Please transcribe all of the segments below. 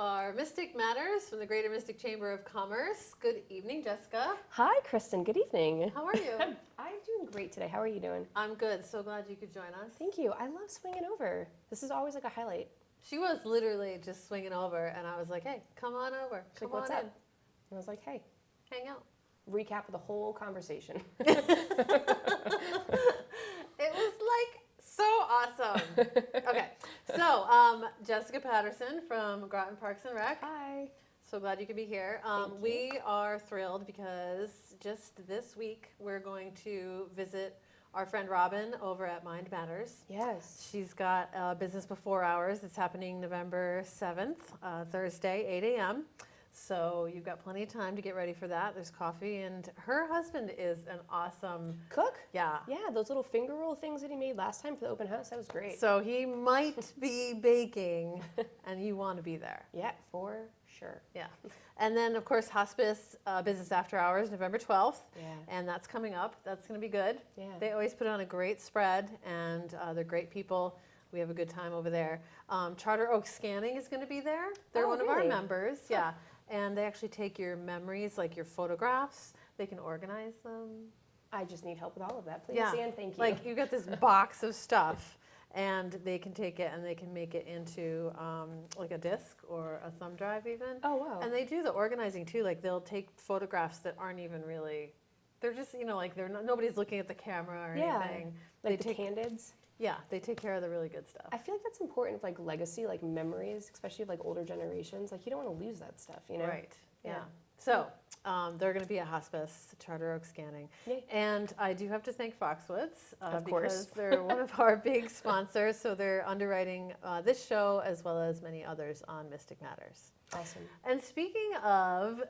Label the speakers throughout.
Speaker 1: are Mystic Matters from the Greater Mystic Chamber of Commerce. Good evening, Jessica.
Speaker 2: Hi, Kristin. Good evening.
Speaker 1: How are you?
Speaker 2: I'm doing great today. How are you doing?
Speaker 1: I'm good. So glad you could join us.
Speaker 2: Thank you. I love swinging over. This is always like a highlight.
Speaker 1: She was literally just swinging over, and I was like, hey, come on over. Come
Speaker 2: What's
Speaker 1: on
Speaker 2: up?
Speaker 1: in.
Speaker 2: And I was like, hey,
Speaker 1: Hang out.
Speaker 2: recap of the whole conversation.
Speaker 1: It was like so awesome. Okay, so Jessica Patterson from Groton Parks and Rec.
Speaker 2: Hi.
Speaker 1: So glad you could be here.
Speaker 2: Thank you.
Speaker 1: We are thrilled because just this week we're going to visit our friend Robin over at Mind Matters.
Speaker 2: Yes.
Speaker 1: She's got Business Before Hours. It's happening November 7th, Thursday, 8 a.m. So you've got plenty of time to get ready for that. There's coffee, and her husband is an awesome
Speaker 2: Cook?
Speaker 1: Yeah.
Speaker 2: Yeah, those little finger roll things that he made last time for the open house, that was great.
Speaker 1: So he might be baking, and you want to be there.
Speaker 2: Yeah, for sure.
Speaker 1: Yeah. And then, of course, Hospice Business After Hours, November 12th.
Speaker 2: Yeah.
Speaker 1: And that's coming up. That's going to be good.
Speaker 2: Yeah.
Speaker 1: They always put on a great spread, and they're great people. We have a good time over there. Charter Oak Scanning is going to be there. They're
Speaker 2: Oh,
Speaker 1: one of our
Speaker 2: really?
Speaker 1: members. Yeah. And they actually take your memories, like your photographs. They can organize them.
Speaker 2: I just need help with all of that, please.
Speaker 1: Yeah.
Speaker 2: And thank you.
Speaker 1: Like you got this box of stuff, and they can take it and they can make it into like a disc or a thumb drive even.
Speaker 2: Oh, wow.
Speaker 1: And they do the organizing too. Like they'll take photographs that aren't even really. They're just like they're not, nobody's looking at the camera or
Speaker 2: Yeah.
Speaker 1: anything.
Speaker 2: Like
Speaker 1: they
Speaker 2: the candids.
Speaker 1: Yeah, they take care of the really good stuff.
Speaker 2: I feel like that's important, like legacy, like memories, especially of like older generations. Like you don't want to lose that stuff, you know?
Speaker 1: Right. Yeah.
Speaker 2: Yeah.
Speaker 1: So they're going to be at Hospice, Charter Oak Scanning.
Speaker 2: Yay.
Speaker 1: And I do have to thank Foxwoods
Speaker 2: Of
Speaker 1: because
Speaker 2: course.
Speaker 1: they're one of our big sponsors. So they're underwriting this show as well as many others on Mystic Matters.
Speaker 2: Awesome.
Speaker 1: And speaking of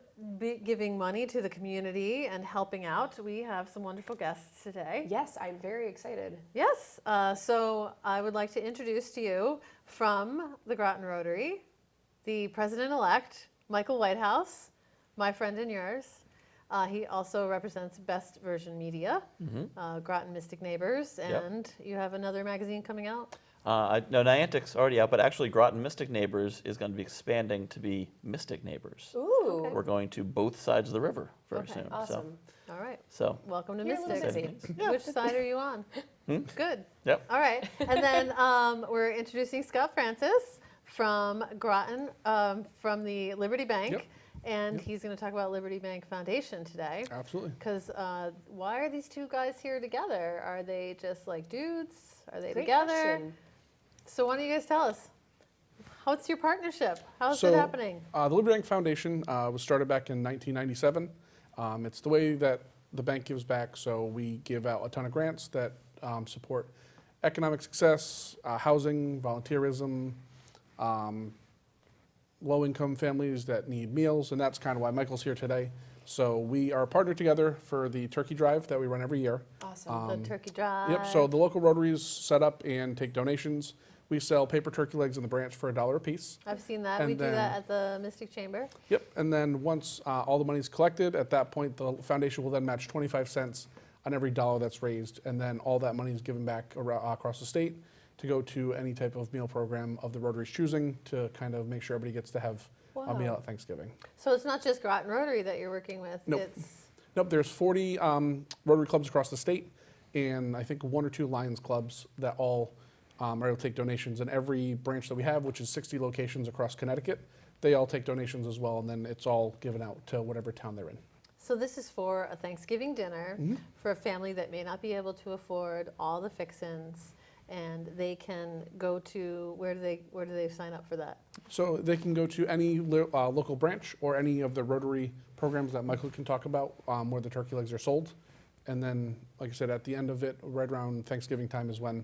Speaker 1: giving money to the community and helping out, we have some wonderful guests today.
Speaker 2: Yes, I'm very excited.
Speaker 1: Yes. So I would like to introduce to you from the Groton Rotary, the president-elect, Michael Whitehouse, my friend and yours. He also represents Best Version Media, Groton Mystic Neighbors, and you have another magazine coming out?
Speaker 3: No, Niantic's already out, but actually Groton Mystic Neighbors is going to be expanding to be Mystic Neighbors.
Speaker 2: Ooh.
Speaker 1: Okay.
Speaker 3: We're going to both sides of the river very
Speaker 1: Okay,
Speaker 3: soon.
Speaker 2: Awesome.
Speaker 1: All right.
Speaker 3: So,
Speaker 1: Welcome to
Speaker 2: You're a little
Speaker 1: Mystic.
Speaker 2: busy.
Speaker 1: Which side are you on? Good.
Speaker 3: Yep.
Speaker 1: All right. And then we're introducing Scott Francis from Groton, from the Liberty Bank.
Speaker 4: Yep.
Speaker 1: And he's going to talk about Liberty Bank Foundation today.
Speaker 4: Absolutely.
Speaker 1: Because why are these two guys here together? Are they just like dudes? Are they
Speaker 2: Great
Speaker 1: together?
Speaker 2: question.
Speaker 1: So why don't you guys tell us? What's your partnership? How's
Speaker 4: So,
Speaker 1: it happening?
Speaker 4: The Liberty Bank Foundation was started back in 1997. It's the way that the bank gives back, so we give out a ton of grants that support economic success, housing, volunteerism, low-income families that need meals, and that's kind of why Michael's here today. So we are partnered together for the turkey drive that we run every year.
Speaker 2: Awesome.
Speaker 1: The turkey drive.
Speaker 4: Yep, so the local Rotaries set up and take donations. We sell paper turkey legs in the branch for $1 a piece.
Speaker 1: I've seen that.
Speaker 4: And
Speaker 1: We do
Speaker 4: then-
Speaker 1: that at the Mystic Chamber.
Speaker 4: Yep, and then once all the money's collected, at that point, the foundation will then match 25 cents on every dollar that's raised, and then all that money is given back across the state to go to any type of meal program of the Rotary's choosing to kind of make sure everybody gets to have a meal
Speaker 2: Wow.
Speaker 4: at Thanksgiving.
Speaker 1: So it's not just Groton Rotary that you're working with.
Speaker 4: Nope.
Speaker 1: It's
Speaker 4: Nope, there's 40 Rotary clubs across the state, and I think 1 or 2 Lions clubs that all are able to take donations. And every branch that we have, which is 60 locations across Connecticut, they all take donations as well, and then it's all given out to whatever town they're in.
Speaker 1: So this is for a Thanksgiving dinner for a family that may not be able to afford all the fixins, and they can go to where do they sign up for that?
Speaker 4: So they can go to any local branch or any of the Rotary programs that Michael can talk about where the turkey legs are sold. And then, like I said, at the end of it, right around Thanksgiving time is when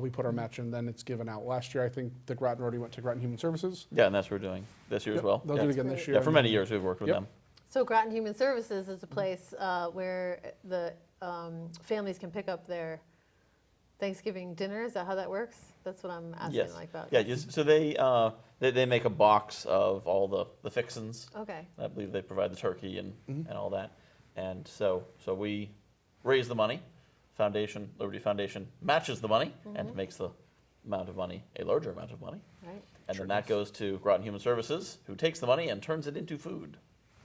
Speaker 4: we put our match in, then it's given out. Last year, I think the Groton Rotary went to Groton Human Services.
Speaker 3: yeah, and that's what we're doing this year as well.
Speaker 4: They'll
Speaker 3: yeah.
Speaker 4: do it again
Speaker 2: That's
Speaker 4: this
Speaker 2: great.
Speaker 4: year.
Speaker 3: Yeah, for many years we've worked with
Speaker 4: Yep.
Speaker 3: them.
Speaker 1: So Groton Human Services is a place where the families can pick up their Thanksgiving dinner. Is that how that works? That's what I'm asking
Speaker 3: Yes.
Speaker 1: like about.
Speaker 3: Yeah, so they make a box of all the fixins.
Speaker 1: Okay.
Speaker 3: I believe they provide the turkey and all that. And so we raise the money. Liberty Foundation matches the money and makes the amount of money, a larger amount of money.
Speaker 1: Right.
Speaker 3: And then that goes to Groton Human Services, who takes the money and turns it into food.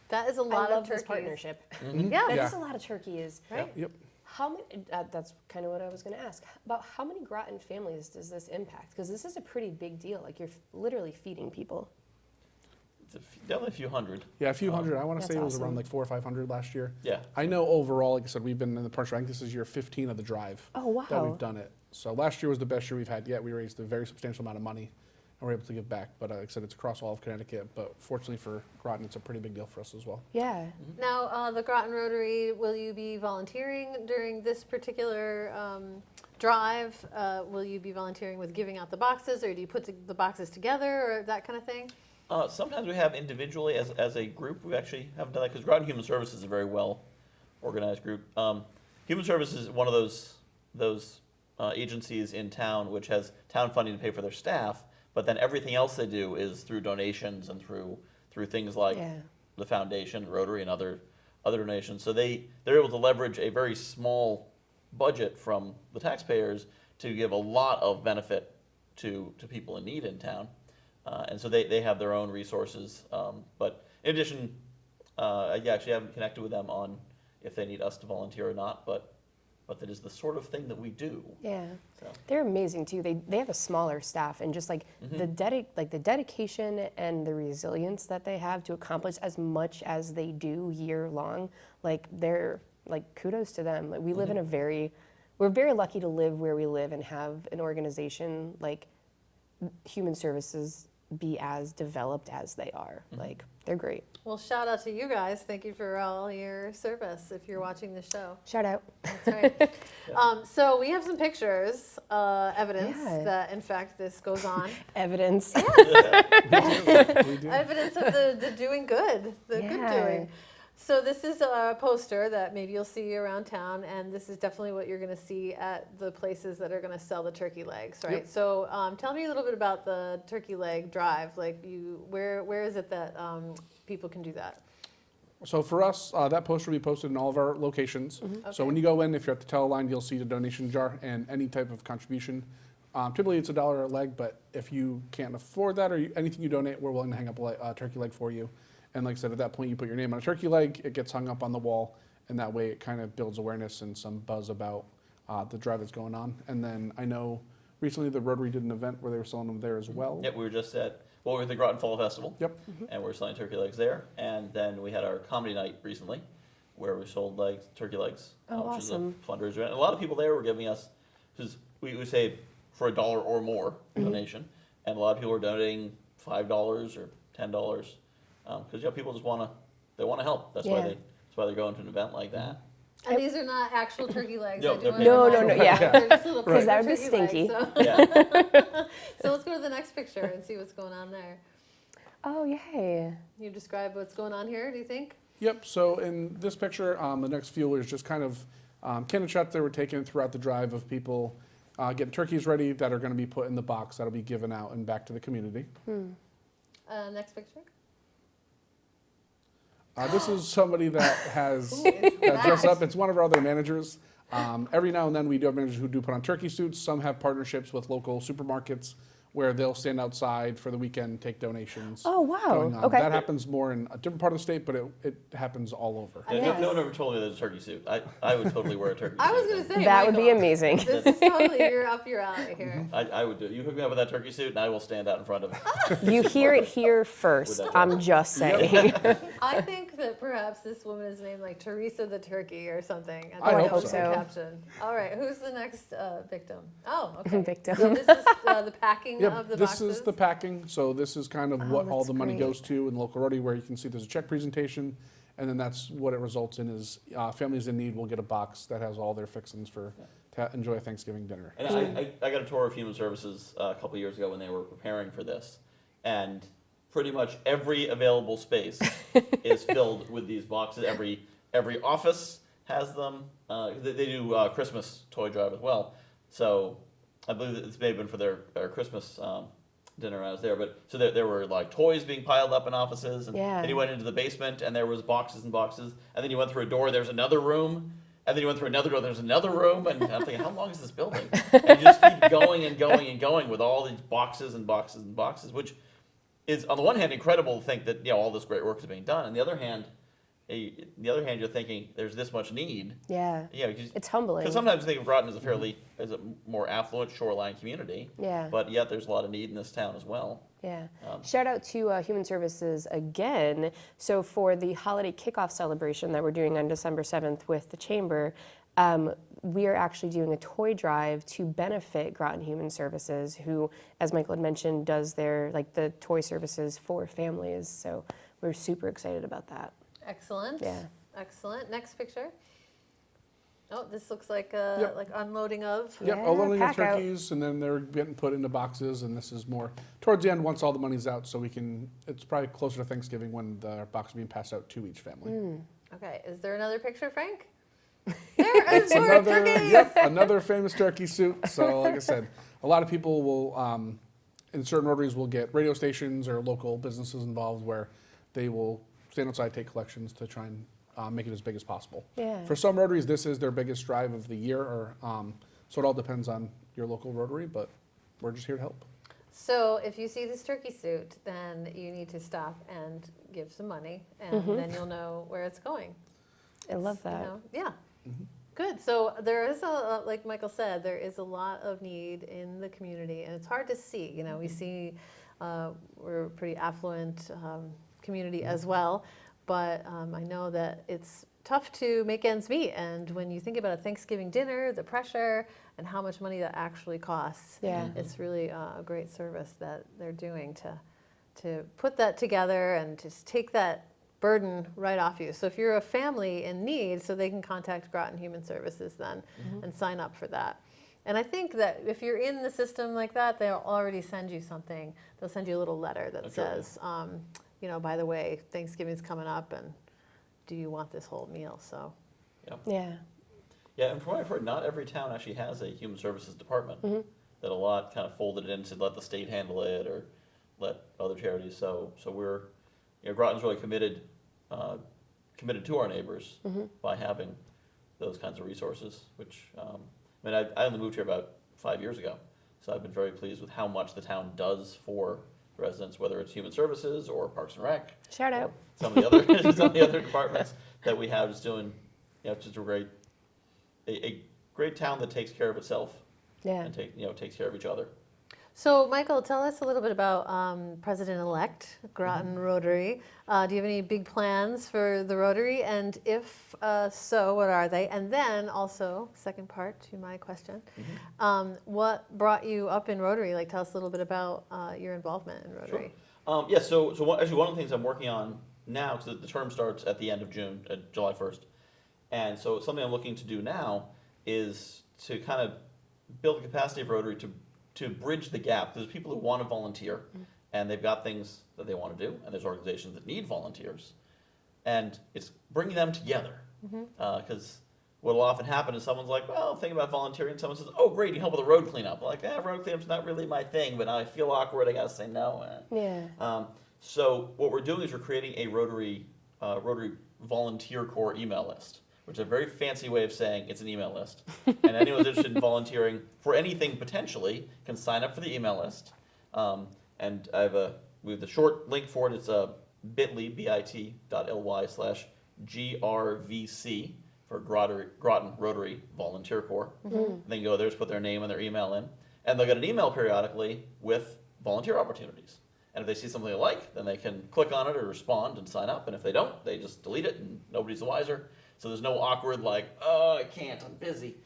Speaker 1: That is a
Speaker 2: I
Speaker 1: lot
Speaker 2: love
Speaker 1: of
Speaker 2: this
Speaker 1: turkeys.
Speaker 2: partnership.
Speaker 1: Yeah.
Speaker 2: That
Speaker 4: Yeah.
Speaker 2: is a lot of turkeys.
Speaker 1: Right.
Speaker 4: Yep.
Speaker 2: How many? That's kind of what I was going to ask. About how many Groton families does this impact? Because this is a pretty big deal. Like you're literally feeding people.
Speaker 3: It's definitely a few hundred.
Speaker 4: Yeah, a few hundred. I want to
Speaker 2: That's
Speaker 4: say it was
Speaker 2: awesome.
Speaker 4: around like 400 or 500 last year.
Speaker 3: Yeah.
Speaker 4: I know overall, like I said, we've been in the partnership. I think this is year 15 of the drive
Speaker 2: Oh
Speaker 4: that
Speaker 2: wow.
Speaker 4: we've done it. So last year was the best year we've had yet. We raised a very substantial amount of money and we're able to give back. But like I said, it's across all of Connecticut. But fortunately for Groton, it's a pretty big deal for us as well.
Speaker 2: Yeah.
Speaker 1: Now, the Groton Rotary, will you be volunteering during this particular drive? Will you be volunteering with giving out the boxes, or do you put the boxes together, or that kind of thing?
Speaker 3: Sometimes we have individually as a group. We actually haven't done that because Groton Human Services is a very well organized group. Human Services is one of those agencies in town which has town funding to pay for their staff, but then everything else they do is through donations and through things like
Speaker 2: Yeah.
Speaker 3: the foundation, Rotary, and other donations. So they're able to leverage a very small budget from the taxpayers to give a lot of benefit to people in need in town. And so they have their own resources. But in addition, I actually haven't connected with them on if they need us to volunteer or not, but that is the sort of thing that we do.
Speaker 2: Yeah.
Speaker 3: So.
Speaker 2: They're amazing too. They have a smaller staff, and just like the dedication and the resilience that they have to accomplish as much as they do year long, like they're like kudos to them. Like we live in we're very lucky to live where we live and have an organization like Human Services be as developed as they are. Like they're great.
Speaker 1: Well, shout out to you guys. Thank you for all your service if you're watching the show.
Speaker 2: Shout out.
Speaker 1: That's right. So we have some pictures, evidence
Speaker 2: Yeah.
Speaker 1: that in fact this goes on.
Speaker 2: Evidence.
Speaker 4: We do.
Speaker 1: Evidence of the doing good, the good
Speaker 2: Yeah.
Speaker 1: doing. So this is a poster that maybe you'll see around town, and this is definitely what you're going to see at the places that are going to sell the turkey legs, right?
Speaker 4: Yep.
Speaker 1: So tell me a little bit about the turkey leg drive. Like where is it that people can do that?
Speaker 4: So for us, that poster will be posted in all of our locations. So when you go in, if you're at the tele line, you'll see the donation jar and any type of contribution. Typically it's $1 a leg, but if you can't afford that or anything you donate, we're willing to hang up a turkey leg for you. And like I said, at that point you put your name on a turkey leg, it gets hung up on the wall, and that way it kind of builds awareness and some buzz about the drive that's going on. And then I know recently the Rotary did an event where they were selling them there as well.
Speaker 3: Yep, we were just at we were at the Groton Fall Festival.
Speaker 4: Yep.
Speaker 3: And we're selling turkey legs there. And then we had our comedy night recently, where we sold turkey legs,
Speaker 2: Oh,
Speaker 3: which
Speaker 2: awesome.
Speaker 3: is a fundraiser. And a lot of people there were giving us, because we say for $1 or more donation, and a lot of people were donating $5 or $10, because people just want to help. That's why
Speaker 2: Yeah.
Speaker 3: they're going to an event like that.
Speaker 1: And these are not actual turkey legs.
Speaker 3: No,
Speaker 1: I do
Speaker 3: they're
Speaker 1: wanna
Speaker 3: paper.
Speaker 2: No,
Speaker 1: remind
Speaker 2: yeah.
Speaker 1: you. They're just little
Speaker 2: Because that
Speaker 1: paper
Speaker 2: would be
Speaker 1: turkey legs,
Speaker 2: stinky.
Speaker 1: so.
Speaker 3: Yeah.
Speaker 1: So let's go to the next picture and see what's going on there.
Speaker 2: Oh yay.
Speaker 1: You describe what's going on here, do you think?
Speaker 4: Yep. So in this picture, the next few is just kind of candid shots that were taken throughout the drive of people getting turkeys ready that are going to be put in the box that'll be given out and back to the community.
Speaker 1: Next picture.
Speaker 4: This is somebody that has
Speaker 1: Ooh, it's
Speaker 4: that dressed
Speaker 1: nice.
Speaker 4: up. It's one of our other managers. Every now and then we do have managers who do put on turkey suits. Some have partnerships with local supermarkets where they'll stand outside for the weekend, take donations.
Speaker 2: Oh wow.
Speaker 4: going on.
Speaker 2: Okay.
Speaker 4: That happens more in a different part of the state, but it happens all over.
Speaker 3: Yeah,
Speaker 2: Yes.
Speaker 3: no one ever told me there's a turkey suit. I would totally wear a turkey suit.
Speaker 1: I was going to say,
Speaker 2: That would be
Speaker 1: Michael,
Speaker 2: amazing.
Speaker 1: This is totally up your alley here.
Speaker 3: I would do it. You hook me up with that turkey suit, and I will stand out in front of it.
Speaker 2: You hear it here first.
Speaker 3: With that
Speaker 2: I'm just saying.
Speaker 1: I think that perhaps this woman is named like Teresa the Turkey or something. And
Speaker 4: I
Speaker 1: that
Speaker 4: hope
Speaker 1: was the
Speaker 2: so.
Speaker 1: Caption. All right, who's the next victim? Oh, okay.
Speaker 2: Victim.
Speaker 1: So this is the packing
Speaker 4: Yep,
Speaker 1: of the
Speaker 4: this
Speaker 1: boxes.
Speaker 4: is the packing. So this is kind of what all
Speaker 2: that's
Speaker 4: the money
Speaker 2: great.
Speaker 4: goes to in local Rotary, where you can see there's a check presentation, and then that's what it results in is families in need will get a box that has all their fixings to enjoy a Thanksgiving dinner.
Speaker 3: And I got a tour of Human Services a couple of years ago when they were preparing for this, and pretty much every available space is filled with these boxes. Every office has them. They do Christmas toy drive as well. So I believe that this may have been for their Christmas dinner I was there. But so there were like toys being piled up in offices, and
Speaker 2: Yeah.
Speaker 3: then you went into the basement and there was boxes and boxes, and then you went through a door. There's another room. and then you went through another door, there's another room, and I'm thinking, how long is this building? And you just keep going and going and going with all these boxes and boxes and boxes, which is, on the one hand, incredible to think that, you know, all this great work is being done. On the other hand, you're thinking there's this much need.
Speaker 2: Yeah.
Speaker 3: Yeah,
Speaker 2: It's humbling.
Speaker 3: because sometimes you think of Groton as a more affluent shoreline community.
Speaker 2: Yeah.
Speaker 3: But yet there's a lot of need in this town as well.
Speaker 2: Yeah. Shout out to Human Services again. So for the holiday kickoff celebration that we're doing on December 7th with the Chamber, we are actually doing a toy drive to benefit Groton Human Services, who, as Michael had mentioned, does their, like, the toy services for families. So we're super excited about that.
Speaker 1: Excellent.
Speaker 2: Yeah.
Speaker 1: Excellent. Next picture. Oh, this looks like
Speaker 4: Yep.
Speaker 1: like unloading of.
Speaker 4: Yep,
Speaker 2: Yeah,
Speaker 4: a loading of
Speaker 2: pack out.
Speaker 4: turkeys, and then they're getting put into boxes, and this is more towards the end once all the money's out, so we can, it's probably closer to Thanksgiving when the box is being passed out to each family.
Speaker 1: Okay, is there another picture, Frank? There is more
Speaker 4: Another,
Speaker 1: turkeys.
Speaker 4: yep, another famous turkey suit. So like I said, a lot of people will, in certain rotaries will get radio stations or local businesses involved where they will stand outside, take collections to try and make it as big as possible.
Speaker 2: Yeah.
Speaker 4: For some rotaries, this is their biggest drive of the year, or so it all depends on your local rotary, but we're just here to help.
Speaker 1: So if you see this turkey suit, then you need to stop and give some money, and then you'll know where it's going.
Speaker 2: I love
Speaker 1: You
Speaker 2: that.
Speaker 1: know? Yeah. Good. So there is like Michael said, there is a lot of need in the community, and it's hard to see. You know, we see we're a pretty affluent community as well, but I know that it's tough to make ends meet. And when you think about a Thanksgiving dinner, the pressure and how much money that actually costs,
Speaker 2: Yeah.
Speaker 1: it's really a great service that they're doing to put that together and just take that burden right off you. So if you're a family in need, so they can contact Groton Human Services then and sign up for that. And I think that if you're in the system like that, they'll already send you something. They'll send you a little letter that
Speaker 3: Okay.
Speaker 1: says, you know, by the way, Thanksgiving's coming up, and do you want this whole meal? So
Speaker 2: Yeah.
Speaker 3: Yeah, and from what I've heard, not every town actually has a human services department. That a lot kind of folded it in to let the state handle it or let other charities. So we're, you know, Groton's really committed to our neighbors by having those kinds of resources. Which I mean, I only moved here about 5 years ago, so I've been very pleased with how much the town does for residents, whether it's human services or Parks and Rec.
Speaker 2: Shout out.
Speaker 3: Some of the other some of the other departments that we have is doing, you know, just a great town that takes care of itself
Speaker 2: Yeah.
Speaker 3: and takes care of each other.
Speaker 1: So, Michael, tell us a little bit about President-elect Groton Rotary. Do you have any big plans for the Rotary? And if so, what are they? And then also, second part to my question, what brought you up in Rotary? Like, tell us a little bit about your involvement in Rotary.
Speaker 3: Yeah, so actually one of the things I'm working on now, because the term starts at the end of June, July 1st, and so something I'm looking to do now is to kind of build the capacity of Rotary to bridge the gap. There's people who want to volunteer, and they've got things that they want to do, and there's organizations that need volunteers, and it's bringing them together. Because what will often happen is someone's like, well, think about volunteering, and someone says, oh, great, you help with the road cleanup. Like, road cleanup's not really my thing, but I feel awkward, I gotta say no.
Speaker 2: Yeah.
Speaker 3: So what we're doing is we're creating a Rotary volunteer corps email list, which is a very fancy way of saying it's an email list. And anyone who's interested in volunteering for anything potentially can sign up for the email list. And we have the short link for it. It's bit.ly/GRVC for Groton Rotary Volunteer Corps. And they can go there, just put their name and their email in. And they'll get an email periodically with volunteer opportunities. And if they see something they like, then they can click on it or respond and sign up. And if they don't, they just delete it and nobody's the wiser. So there's no awkward like, oh, I can't, I'm busy.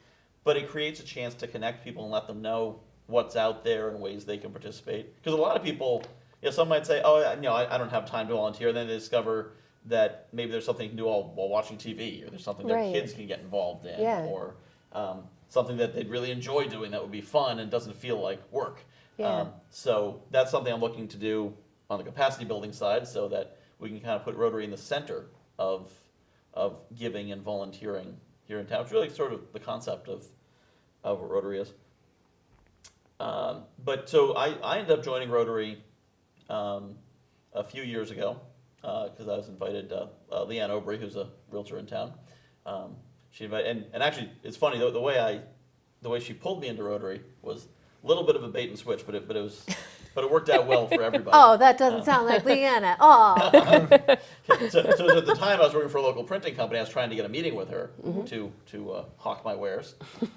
Speaker 3: But it creates a chance to connect people and let them know what's out there and ways they can participate. Because a lot of people, some might say, oh, I don't have time to volunteer. And then they discover that maybe there's something you can do while watching TV, or there's something their
Speaker 2: Right.
Speaker 3: kids can get involved in,
Speaker 2: Yeah.
Speaker 3: or something that they'd really enjoy doing that would be fun and doesn't feel like work.
Speaker 2: Yeah.
Speaker 3: So that's something I'm looking to do on the capacity building side, so that we can kind of put Rotary in the center of giving and volunteering here in town. It's really sort of the concept of what Rotary is. But so I ended up joining Rotary a few years ago because I was invited. Leanne Obrey, who's a realtor in town, She invited, and actually, it's funny, the way she pulled me into Rotary was a little bit of a bait and switch, but it worked out well for everybody.
Speaker 1: Oh, that doesn't sound like Leanne at all.
Speaker 3: So at the time I was working for a local printing company, I was trying to get a meeting with her to hawk my wares.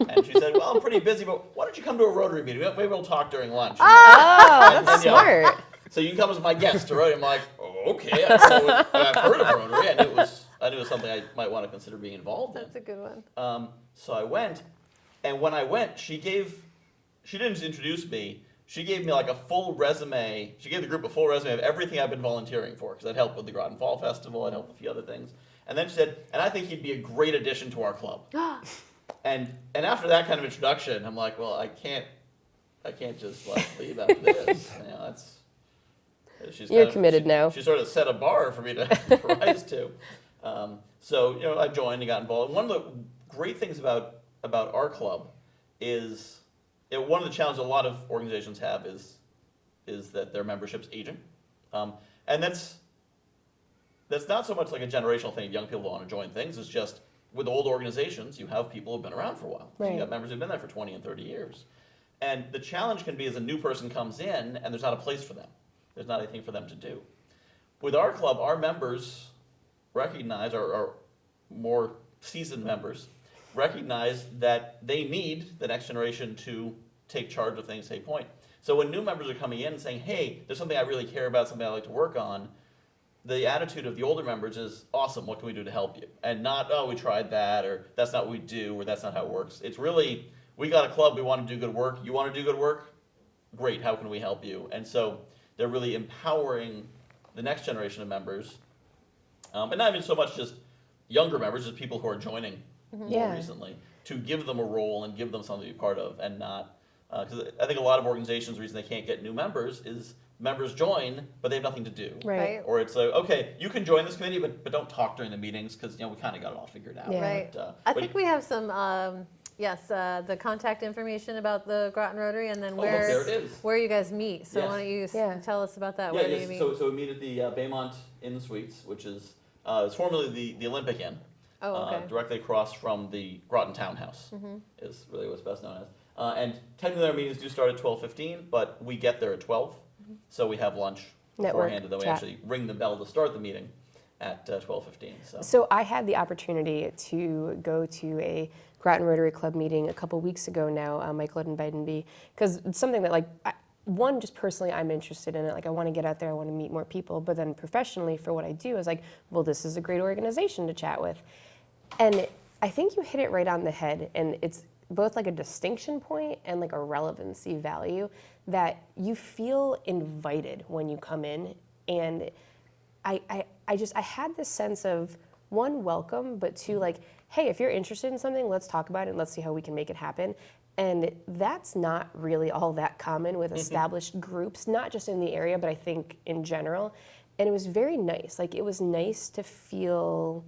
Speaker 3: And she said, well, I'm pretty busy, but why don't you come to a Rotary meeting? Maybe we'll talk during lunch.
Speaker 2: Oh, that's
Speaker 3: Yeah.
Speaker 2: smart.
Speaker 3: So you can come as my guest to Rotary. I'm like, oh, okay, I've heard of Rotary. I knew it was something I might want to consider being involved in.
Speaker 1: That's a good one.
Speaker 3: So I went, and when I went, she didn't introduce me. She gave me like a full resume. She gave the group a full resume of everything I've been volunteering for, because I'd helped with the Groton Fall Festival, I'd helped with a few other things. And then she said, and I think he'd be a great addition to our club. and after that kind of introduction, I'm like, well, I can't just leave after this.
Speaker 2: You're committed now.
Speaker 3: She sort of set a bar for me to rise to. So I joined and got involved. And one of the great things about our club is, one of the challenges a lot of organizations have is that their membership's aging, and that's not so much like a generational thing. Young people want to join things. It's just with old organizations, you have people who've been around for a while.
Speaker 2: Right.
Speaker 3: So you have members who've been there for 20 and 30 years, and the challenge can be as a new person comes in and there's not a place for them. There's not anything for them to do. With our club, our members recognize, our more seasoned members recognize that they need the next generation to take charge of things, take point. So when new members are coming in and saying, hey, there's something I really care about, something I like to work on, the attitude of the older members is, awesome, what can we do to help you? And not, oh, we tried that, or that's not what we do, or that's not how it works. It's really, we got a club, we want to do good work. You want to do good work? Great, how can we help you? And so they're really empowering the next generation of members. And not even so much just younger members, just people who are joining more recently, to give them a role and give them something to be part of, and not, because I think a lot of organizations, the reason they can't get new members is members join, but they have nothing to do.
Speaker 2: Right.
Speaker 3: Or it's like, okay, you can join this committee, but don't talk during the meetings, because we kind of got it all figured out.
Speaker 2: Yeah.
Speaker 1: Right.
Speaker 3: But,
Speaker 1: I think we have some, the contact information about the Groton Rotary, and then
Speaker 3: there it is.
Speaker 1: where you guys meet. So
Speaker 3: Yes.
Speaker 1: why don't you tell us about that?
Speaker 3: Yeah,
Speaker 1: Where do you
Speaker 3: yes,
Speaker 1: meet?
Speaker 3: so we meet at the Baymont Inn Suites, which is it's formerly the Olympic Inn.
Speaker 1: Oh, okay.
Speaker 3: Directly across from the Groton Townhouse is really what's best known as. And technically our meetings do start at 12:15, but we get there at 12, so we have lunch beforehand, and then we
Speaker 2: chat.
Speaker 3: actually ring the bell to start the meeting at 12:15.
Speaker 2: So I had the opportunity to go to a Groton Rotary Club meeting a couple weeks ago now. Michael had invited me, because it's something that one, just personally, I'm interested in it. Like, I want to get out there, I want to meet more people. But then professionally, for what I do, is like, well, this is a great organization to chat with. And I think you hit it right on the head. And it's both like a distinction point and like a relevancy value, that you feel invited when you come in. And I had this sense of, one, welcome, but two, like, hey, if you're interested in something, let's talk about it and let's see how we can make it happen. And that's not really all that common with established groups, not just in the area, but I think in general. And it was very nice. Like, it was nice to feel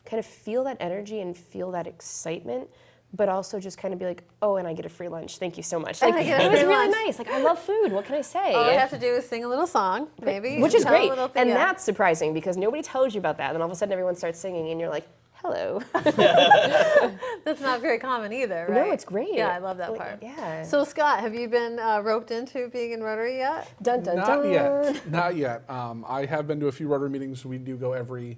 Speaker 2: that energy and feel that excitement, but also just kind of be like, oh, and I get a free lunch. Thank you so much. Like, it was really nice. Like, I love food. What can I say?
Speaker 1: All you have to do is sing a little song, maybe.
Speaker 2: Which is
Speaker 1: tell a
Speaker 2: great.
Speaker 1: little thing,
Speaker 2: And
Speaker 1: yeah.
Speaker 2: that's surprising, because nobody tells you about that. And all of a sudden everyone starts singing and you're like, hello.
Speaker 1: That's not very common either, right?
Speaker 2: No, it's great.
Speaker 1: Yeah, I love that
Speaker 2: Like,
Speaker 1: part.
Speaker 2: yeah.
Speaker 1: So Scott, have you been roped into being in Rotary yet?
Speaker 2: Dun, dun,
Speaker 4: Not
Speaker 2: dun.
Speaker 4: yet. Not yet. I have been to a few Rotary meetings. We do go every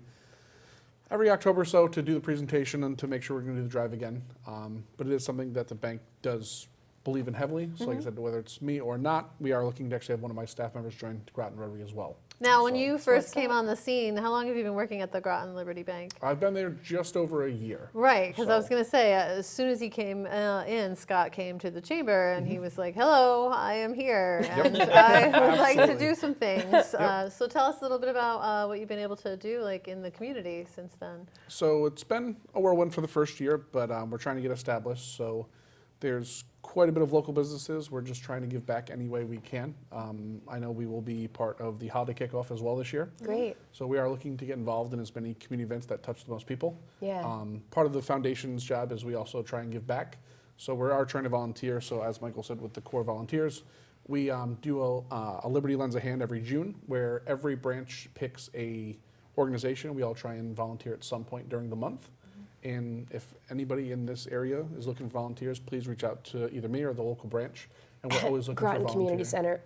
Speaker 4: October or so to do the presentation and to make sure we're going to do the drive again. But it is something that the bank does believe in heavily. So like I said, whether it's me or not, we are looking to actually have one of my staff members join Groton Rotary as well.
Speaker 1: Now, when
Speaker 4: So-
Speaker 1: you first came on the scene, how long have you been working at the Groton Liberty Bank?
Speaker 4: I've been there just over a year.
Speaker 1: Right, because I was
Speaker 4: So-
Speaker 1: going to say, as soon as he came in, Scott came to the chamber and he was like, hello, I am here, and I would like to
Speaker 4: Absolutely.
Speaker 1: do some things.
Speaker 4: Yep.
Speaker 1: So tell us a little bit about what you've been able to do in the community since then.
Speaker 4: So it's been a whirlwind for the first year, but we're trying to get established. So there's quite a bit of local businesses. We're just trying to give back any way we can. I know we will be part of the holiday kickoff as well this year.
Speaker 2: Great.
Speaker 4: So we are looking to get involved in as many community events that touch the most people.
Speaker 2: Yeah.
Speaker 4: Part of the foundation's job is we also try and give back. So we are trying to volunteer. So as Michael said, with the core volunteers, we do a Liberty Lends a Hand every June, where every branch picks a organization. We all try and volunteer at some point during the month. And if anybody in this area is looking for volunteers, please reach out to either me or the local branch. And we're always looking
Speaker 2: Groton
Speaker 4: for
Speaker 2: Community
Speaker 4: volunteers.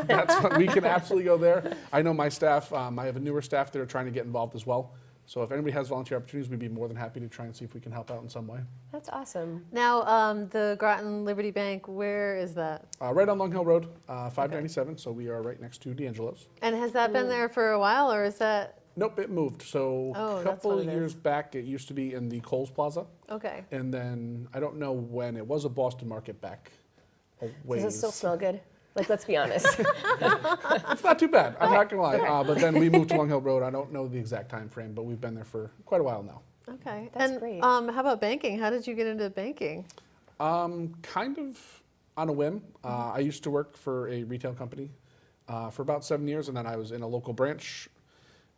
Speaker 2: Center.
Speaker 4: We can absolutely go there. I know my staff, I have a newer staff that are trying to get involved as well. So if anybody has volunteer opportunities, we'd be more than happy to try and see if we can help out in some way.
Speaker 2: That's awesome.
Speaker 1: Now, the Groton Liberty Bank, where is that?
Speaker 4: Right on Long Hill Road, 597, so we are right next to D'Angelo's.
Speaker 1: And has that been there for a while, or is that,
Speaker 4: Nope, it moved. So
Speaker 1: Oh,
Speaker 4: a
Speaker 1: that's
Speaker 4: couple
Speaker 1: what
Speaker 4: of
Speaker 1: it
Speaker 4: years
Speaker 1: is.
Speaker 4: back, it used to be in the Kohl's Plaza.
Speaker 1: okay.
Speaker 4: And then, I don't know when, it was a Boston Market back a ways.
Speaker 2: Does it still smell good? Like, let's be honest.
Speaker 4: It's not too bad, I'm not gonna lie. But then we moved to Long Hill Road. I don't know the exact time frame, but we've been there for quite a while now.
Speaker 1: Okay.
Speaker 2: That's
Speaker 1: and,
Speaker 2: great.
Speaker 1: how about banking? How did you get into banking?
Speaker 4: Kind of on a whim. I used to work for a retail company for about 7 years, and then I was in a local branch,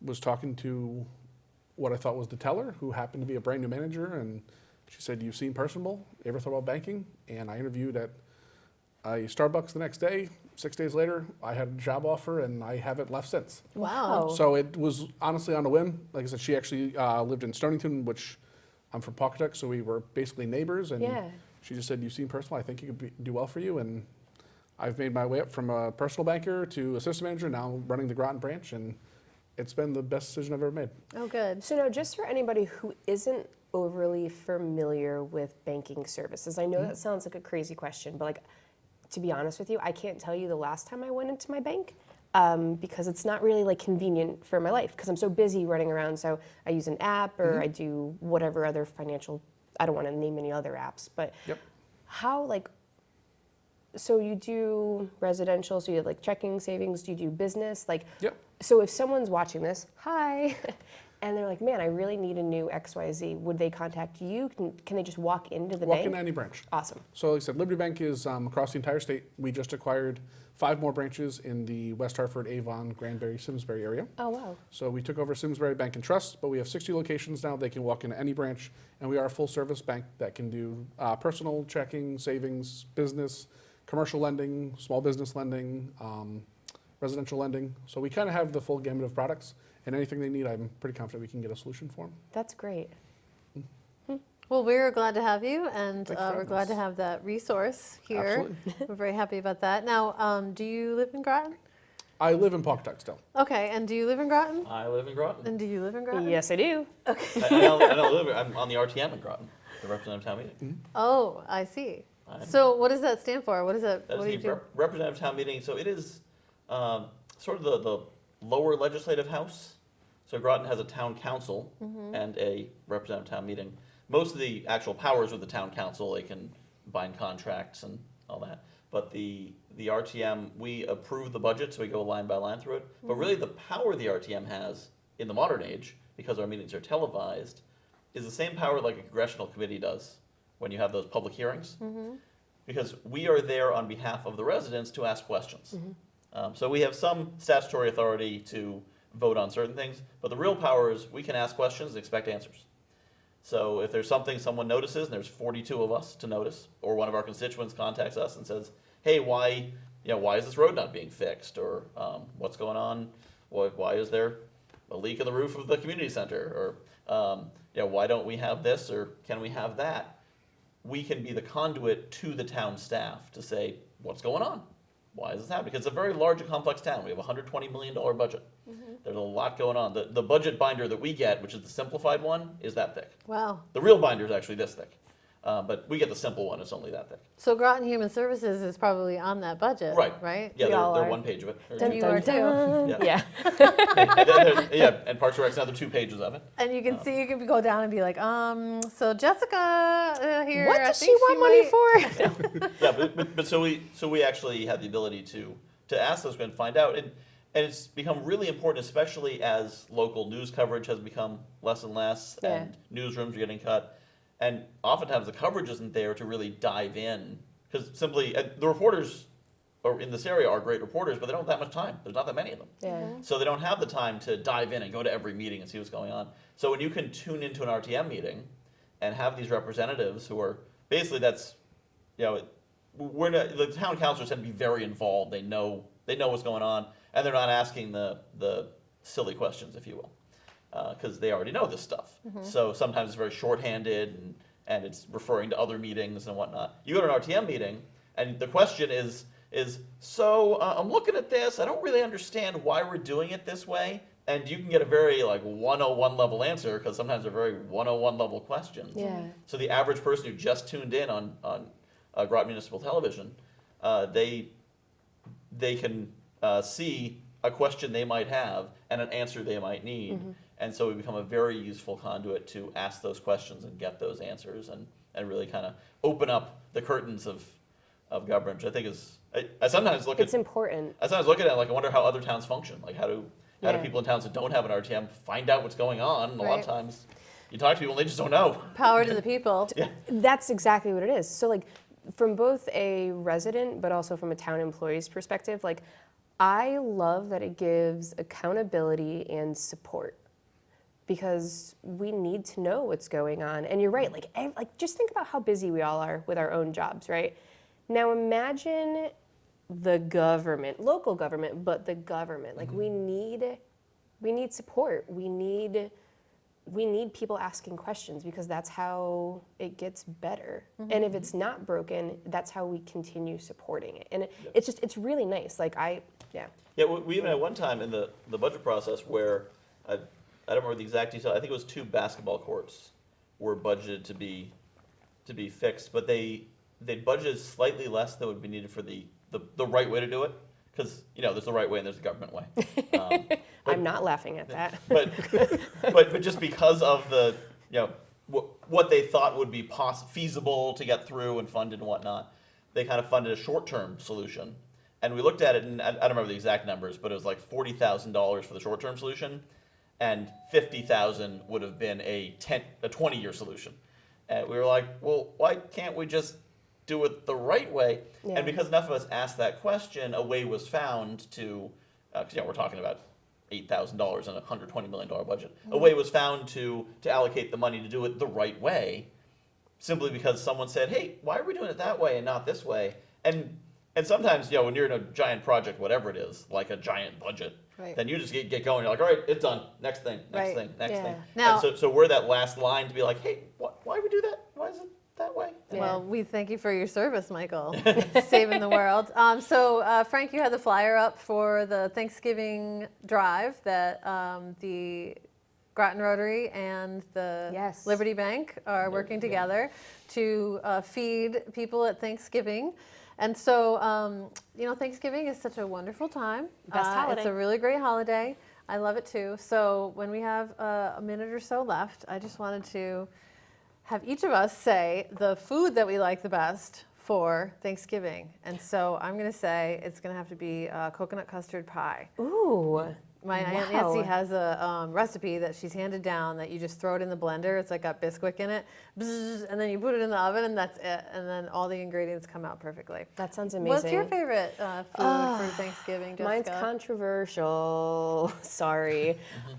Speaker 4: was talking to what I thought was the teller, who happened to be a brand new manager, and she said, "You seem personable. You ever thought about banking?" And I interviewed at a Starbucks the next day. 6 days later, I had a job offer, and I haven't left since.
Speaker 1: Wow.
Speaker 4: So it was honestly on a whim. Like I said, she actually lived in Stonington, which I'm from Pawcatuck, so we were basically neighbors. And
Speaker 2: Yeah.
Speaker 4: she just said, "You seem personal. I think it could do well for you." And I've made my way up from a personal banker to assistant manager, now running the Groton branch, and it's been the best decision I've ever made.
Speaker 1: Oh, good.
Speaker 2: So now, just for anybody who isn't overly familiar with banking services, I know that sounds like a crazy question, but like, to be honest with you, I can't tell you the last time I went into my bank because it's not really like convenient for my life because I'm so busy running around. So I use an app or I do whatever other financial, I don't want to name any other apps, but
Speaker 4: Yep.
Speaker 2: how like, so you do residential, so you have like checking, savings, do you do business? Like,
Speaker 4: Yep.
Speaker 2: so if someone's watching this, hi, and they're like, man, I really need a new XYZ, would they contact you? Can they just walk into the
Speaker 4: Walk
Speaker 2: bank?
Speaker 4: into any branch.
Speaker 2: Awesome.
Speaker 4: So like I said, Liberty Bank is across the entire state. We just acquired 5 more branches in the West Hartford, Avon, Granbury, Simsbury area.
Speaker 2: Oh, wow.
Speaker 4: So we took over Simsbury Bank and Trust, but we have 60 locations now. They can walk into any branch, and we are a full-service bank that can do personal checking, savings, business, commercial lending, small business lending, residential lending. So we kind of have the full gamut of products, and anything they need, I'm pretty confident we can get a solution for them.
Speaker 2: That's great.
Speaker 1: Well, we're glad to have you, and
Speaker 4: Thanks for
Speaker 1: we're
Speaker 4: having
Speaker 1: glad
Speaker 4: us.
Speaker 1: to have that resource here.
Speaker 4: Absolutely.
Speaker 1: We're very happy about that. Now, do you live in Groton?
Speaker 4: I live in Pawcatuck still.
Speaker 1: Okay, and do you live in Groton?
Speaker 3: I live in Groton.
Speaker 1: And do you live in Groton?
Speaker 2: Yes, I do.
Speaker 3: I don't live. I'm on the RTM in Groton, the Representative Town Meeting.
Speaker 1: Oh, I see.
Speaker 3: I'm-
Speaker 1: So what does that stand for? What is it?
Speaker 3: That's
Speaker 1: What do you
Speaker 3: the
Speaker 1: do?
Speaker 3: Representative Town Meeting. So it is sort of the lower legislative house. So Groton has a town council and a representative town meeting. Most of the actual powers with the town council, they can bind contracts and all that. But the RTM, we approve the budget, so we go line by line through it. But really the power the RTM has in the modern age, because our meetings are televised, is the same power like a congressional committee does when you have those public hearings. Because we are there on behalf of the residents to ask questions. So we have some statutory authority to vote on certain things, but the real power is we can ask questions and expect answers. So if there's something someone notices, and there's 42 of us to notice, or one of our constituents contacts us and says, "Hey, why is this road not being fixed?" Or "What's going on? Why is there a leak in the roof of the community center?" Or "Why don't we have this?" Or "Can we have that?" We can be the conduit to the town staff to say, "What's going on? Why is this happening?" Because it's a very large and complex town. We have a $120 million budget. There's a lot going on. The budget binder that we get, which is the simplified one, is that thick.
Speaker 1: Wow.
Speaker 3: The real binder is actually this thick. But we get the simple one, it's only that thick.
Speaker 1: So Groton Human Services is probably on that budget,
Speaker 3: Right.
Speaker 1: right?
Speaker 3: Yeah,
Speaker 2: We all
Speaker 3: they're
Speaker 2: are.
Speaker 3: one page of it. Or
Speaker 2: Dun,
Speaker 3: two.
Speaker 1: You are too.
Speaker 2: dun.
Speaker 3: Yeah.
Speaker 2: Yeah.
Speaker 3: Yeah, and Parks and Rec's another 2 pages of it.
Speaker 1: And you can see, you can go down and be like, so Jessica here.
Speaker 2: What
Speaker 1: I
Speaker 2: does she
Speaker 1: think
Speaker 2: want money
Speaker 1: might-"
Speaker 2: for?
Speaker 3: Yeah, but so we actually have the ability to ask those and find out, and it's become really important, especially as local news coverage has become less and less,
Speaker 2: Yeah.
Speaker 3: and newsrooms are getting cut, and oftentimes the coverage isn't there to really dive in, because simply the reporters in this area are great reporters, but they don't have that much time. There's not that many of them.
Speaker 2: Yeah.
Speaker 3: So they don't have the time to dive in and go to every meeting and see what's going on. So when you can tune into an RTM meeting and have these representatives who are basically the town councilors tend to be very involved. They know what's going on, and they're not asking the silly questions, if you will. because they already know this stuff. So sometimes it's very shorthanded and it's referring to other meetings and whatnot. You go to an RTM meeting and the question is so I'm looking at this, I don't really understand why we're doing it this way. And you can get a very like 101 level answer because sometimes they're very 101 level questions.
Speaker 2: Yeah.
Speaker 3: So the average person who just tuned in on Groton Municipal Television, they can see a question they might have and an answer they might need. And so we become a very useful conduit to ask those questions and get those answers and really kind of open up the curtains of government, which I think is, I sometimes look
Speaker 2: It's
Speaker 3: at,
Speaker 2: important.
Speaker 3: I sometimes look at it like I wonder how other towns function. Like how do people in towns that don't have an RTM find out what's going on? And a lot
Speaker 1: Right.
Speaker 3: of times you talk to people and they just don't know.
Speaker 1: Power to the people.
Speaker 3: Yeah.
Speaker 2: That's exactly what it is. So like from both a resident but also from a town employee's perspective, like I love that it gives accountability and support because we need to know what's going on. And you're right, like just think about how busy we all are with our own jobs, right? Now imagine the government, local government, but the government. Like we need support. We need people asking questions because that's how it gets better. And if it's not broken, that's how we continue supporting it. And it's really nice.
Speaker 3: Yeah, we even had one time in the budget process where I don't remember the exact detail. I think it was 2 basketball courts were budgeted to be fixed, but they budgeted slightly less than would be needed for the right way to do it. Because there's the right way and there's the government way.
Speaker 2: I'm not laughing at that.
Speaker 3: But just because of the what they thought would be feasible to get through and funded and whatnot, they kind of funded a short-term solution. And we looked at it, and I don't remember the exact numbers, but it was like $40,000 for the short-term solution, and $50,000 would have been a 20-year solution. And we were like, well, why can't we just do it the right way?
Speaker 2: Yeah.
Speaker 3: And because enough of us asked that question, a way was found to, because we're talking about $8,000 in a $120 million budget. A way was found to allocate the money to do it the right way, simply because someone said, hey, why are we doing it that way and not this way? And sometimes, when you're in a giant project, whatever it is, like a giant budget,
Speaker 1: Right.
Speaker 3: then you just get going. You're like, all right, it's done. Next thing, next
Speaker 1: Right.
Speaker 3: thing, next
Speaker 2: Yeah.
Speaker 3: thing.
Speaker 1: Now-
Speaker 3: And so we're that last line to be like, hey, why we do that? Why is it that way?
Speaker 2: Yeah.
Speaker 1: Well, we thank you for your service, Michael, saving the world. So, Frank, you had the flyer up for the Thanksgiving drive that the Groton Rotary and the
Speaker 2: Yes.
Speaker 1: Liberty Bank are working together to feed people at Thanksgiving. And so, Thanksgiving is such a wonderful time.
Speaker 2: Best holiday.
Speaker 1: It's a really great holiday. I love it too. So when we have a minute or so left, I just wanted to have each of us say the food that we like the best for Thanksgiving. And so I'm going to say it's going to have to be coconut custard pie.
Speaker 2: Ooh.
Speaker 1: My Aunt
Speaker 2: Wow.
Speaker 1: Nancy has a recipe that she's handed down that you just throw it in the blender. It's like got Bisquick in it. Bzzz, and then you put it in the oven and that's it. And then all the ingredients come out perfectly.
Speaker 2: That sounds amazing.
Speaker 1: What's your favorite food for Thanksgiving, Jessica?
Speaker 2: Mine's controversial. Sorry.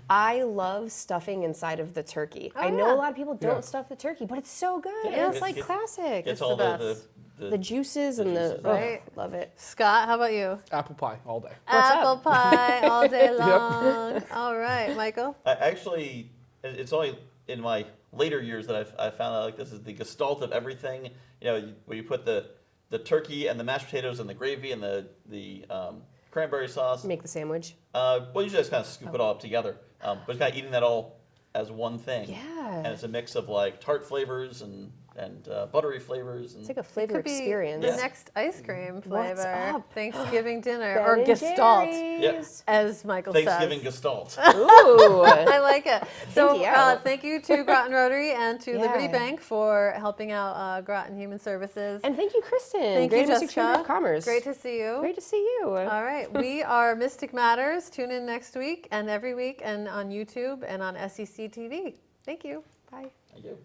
Speaker 2: I love stuffing inside of the turkey.
Speaker 1: Oh,
Speaker 2: I know
Speaker 1: yeah.
Speaker 2: a lot of people don't
Speaker 4: Yeah.
Speaker 2: stuff the turkey, but it's so good.
Speaker 3: Yeah,
Speaker 2: It's like classic.
Speaker 3: It's
Speaker 1: the
Speaker 3: all
Speaker 1: best.
Speaker 2: The juices and the
Speaker 3: juices,
Speaker 1: right?
Speaker 2: love it.
Speaker 1: Scott, how about you?
Speaker 4: Apple pie all day.
Speaker 2: What's up?
Speaker 1: Apple pie all day long. All right, Michael.
Speaker 3: Actually, it's only in my later years that I've found out like this is the gestalt of everything. Where you put the turkey and the mashed potatoes and the gravy and the cranberry sauce.
Speaker 2: Make the sandwich.
Speaker 3: Well, usually I just kind of scoop it all up together. But it's kind of eating that all as one thing.
Speaker 2: Yeah.
Speaker 3: And it's a mix of like tart flavors and buttery flavors. And
Speaker 2: It's like a flavor
Speaker 1: Could be
Speaker 2: experience.
Speaker 1: the
Speaker 3: Yeah.
Speaker 1: next ice cream
Speaker 2: What's
Speaker 1: flavor.
Speaker 2: up?
Speaker 1: Thanksgiving dinner
Speaker 2: Ben
Speaker 1: or
Speaker 2: and
Speaker 1: gestalt,
Speaker 2: Jerry's.
Speaker 1: as Michael
Speaker 3: Thanksgiving
Speaker 1: says.
Speaker 3: gestalt.
Speaker 2: Ooh.
Speaker 1: I like it. So
Speaker 2: Thank you.
Speaker 1: thank you to Groton Rotary and to Liberty
Speaker 2: Yeah.
Speaker 1: Bank for helping out Groton Human Services.
Speaker 2: And thank you, Kristin.
Speaker 1: Thank you,
Speaker 2: Great District Chamber
Speaker 1: Jessica.
Speaker 2: of Commerce.
Speaker 1: Great to see you.
Speaker 2: Great to see you.
Speaker 1: All right, we are Mystic Matters. Tune in next week and every week and on YouTube and on SEC TV. Thank you. Bye.
Speaker 3: Thank you.